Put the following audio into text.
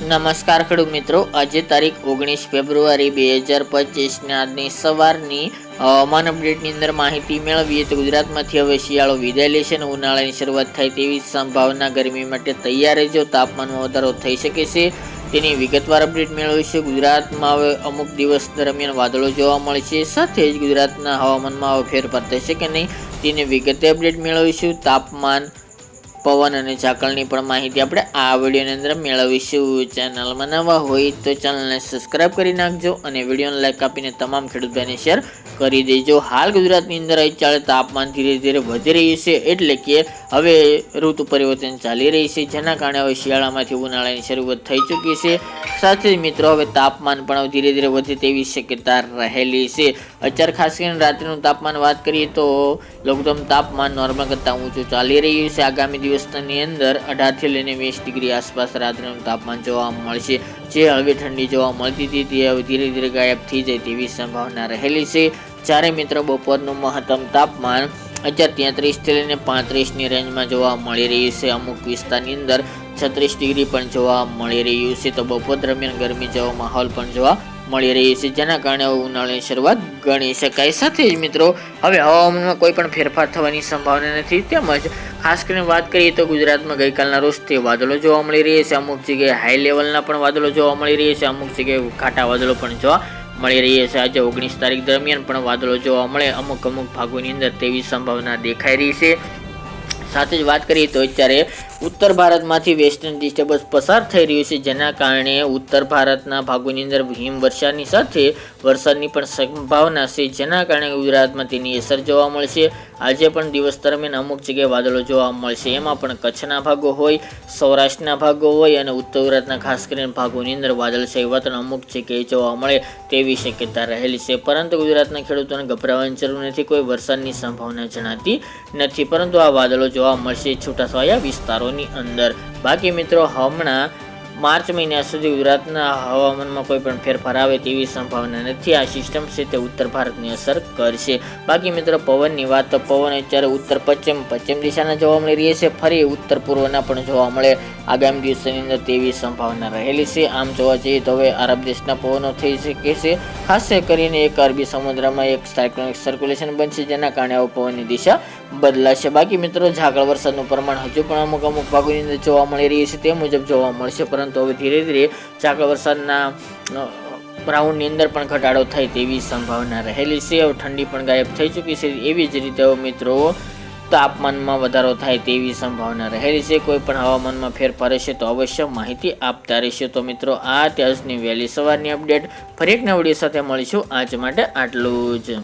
નમસ્કાર ખેડૂત મિત્રો, આજે તારીખ 19 ફેબ્રુઆરી 2025 આજની સવારની હવામાન અપડેટની અંદર માહિતી મેળવીએ તો ગુજરાતમાંથી હવે શિયાળો વિદાય લેશે અને ઉનાળાની શરૂઆત થાય તેવી સંભાવના. ગરમી માટે તૈયાર રહેજો, તાપમાનમાં વધારો થઈ શકે છે તેની વિગતવાર અપડેટ મેળવીશું. ગુજરાતમાં હવે અમુક દિવસ દરમિયાન વાદળો જોવા મળશે, સાથે જ ગુજરાતના હવામાનમાં હવે ફેરફાર થશે કે નહીં તેની વિગતે અપડેટ મેળવીશું. તાપમાન, પવન અને ઝાકળની પણ માહિતી આપણે આ વિડીયોની અંદર મેળવીશું. ચેનલમાં નવા હોય તો ચેનલને સબસ્ક્રાઈબ કરી નાખજો અને વિડીયોને લાઈક આપીને તમામ ખેડૂત ભાઈને શેર કરી દેજો. હાલ ગુજરાતની અંદર અત્યારે તાપમાન ધીરે ધીરે વધી રહ્યું છે, એટલે કે હવે ઋતુ પરિવર્તન ચાલી રહી છે, જેના કારણે હવે શિયાળામાંથી ઉનાળાની શરૂઆત થઈ ચૂકી છે. સાથે જ મિત્રો હવે તાપમાન પણ ધીરે ધીરે વધે તેવી શક્યતા રહેલી છે. અત્યારે ખાસ કરીને રાત્રિનું તાપમાન વાત કરીએ તો લઘુત્તમ તાપમાન નોર્મલ કરતાં ઊંચું ચાલી રહ્યું છે. આગામી દિવસની અંદર 18 થી લઈને 20 ડિગ્રી આસપાસ રાત્રિનું તાપમાન જોવા મળશે. જે હળવી ઠંડી જોવા મળતી હતી તે હવે ધીરે ધીરે ગાયબ થઈ જાય તેવી સંભાવના રહેલી છે. જ્યારે મિત્રો બપોરનું મહત્તમ તાપમાન અત્યારે 33 થી લઈને 35ની રેન્જમાં જોવા મળી રહ્યું છે. અમુક વિસ્તારની અંદર 36 ડિગ્રી પણ જોવા મળી રહ્યું છે. તો બપોર દરમિયાન ગરમી જેવો માહોલ પણ જોવા મળી રહી છે, જેના કારણે ઉનાળાની શરૂઆત ગણી શકાય. સાથે જ મિત્રો હવે હવામાનમાં કોઈ પણ ફેરફાર થવાની સંભાવના નથી. તેમજ ખાસ કરીને વાત કરીએ તો ગુજરાતમાં ગઈકાલના રોજથી વાદળો જોવા મળી રહ્યા છે. અમુક જગ્યાએ હાઈ લેવલના પણ વાદળો જોવા મળી રહ્યા છે, અમુક જગ્યાએ ઘાટા વાદળો પણ જોવા મળી રહ્યા છે. આજે 19 તારીખ દરમિયાન પણ વાદળો જોવા મળે અમુક ભાગોની અંદર તેવી સંભાવના દેખાઈ રહી છે. સાથે જ વાત કરીએ તો અત્યારે ઉત્તર ભારતમાંથી વેસ્ટર્ન ડિસ્ટર્બન્સ પસાર થઈ રહ્યું છે, જેના કારણે ઉત્તર ભારતના ભાગોની અંદર હિમવર્ષાની સાથે વરસાદની પણ સંભાવના છે, જેના કારણે ગુજરાતમાં તેની અસર જોવા મળશે. આજે પણ દિવસ દરમિયાન અમુક જગ્યાએ વાદળો જોવા મળશે, એમાં પણ કચ્છના ભાગો હોય, સૌરાષ્ટ્રના ભાગો હોય અને ઉત્તર ગુજરાતના ખાસ કરીને ભાગોની અંદર વાદળછાયું વાતાવરણ અમુક જગ્યાએ જોવા મળે તેવી શક્યતા રહેલી છે. પરંતુ ગુજરાતના ખેડૂતોને ગભરાવાની જરૂર નથી, કોઈ વરસાદની સંભાવના જણાતી નથી, પરંતુ આ વાદળો જોવા મળશે છૂટાછવાયા વિસ્તારોની અંદર. બાકી મિત્રો હમણાં માર્ચ મહિના સુધી ગુજરાતના હવામાનમાં કોઈ પણ ફેરફાર આવે તેવી સંભાવના નથી. આ સિસ્ટમ છે તે ઉત્તર ભારતની અસર કરશે. બાકી મિત્રો પવનની વાત તો પવન અત્યારે ઉત્તર પશ્ચિમ દિશાના જોવા મળી રહી છે, ફરી ઉત્તર પૂર્વના પણ જોવા મળે આગામી દિવસોની અંદર તેવી સંભાવના રહેલી છે. આમ જોવા જઈએ તો હવે અરબ દેશના પવનો થઈ શકે છે, ખાસ કરીને એક અરબી સમુદ્રમાં એક સાયક્લોનિક સર્ક્યુલેશન બનશે, જેના કારણે હવે પવનની દિશા બદલાશે. બાકી મિત્રો ઝાકળ વરસાદનું પ્રમાણ હજુ પણ અમુક ભાગોની અંદર જોવા મળી રહ્યું છે, તે મુજબ જોવા મળશે, પરંતુ હવે ધીરે ધીરે ઝાકળ વરસાદના રાઉન્ડની અંદર પણ ઘટાડો થાય તેવી સંભાવના રહેલી છે. હવે ઠંડી પણ ગાયબ થઈ ચૂકી છે, એવી જ રીતે હવે મિત્રો તાપમાનમાં વધારો થાય તેવી સંભાવના રહેલી છે. કોઈ પણ હવામાનમાં ફેરફાર હશે તો અવશ્ય માહિતી આપતા રહેશે. તો મિત્રો આ ત્યારની વહેલી સવારની અપડેટ, ફરી એક નવા વિડીયો સાથે મળીશું. આજ માટે આટલું જ.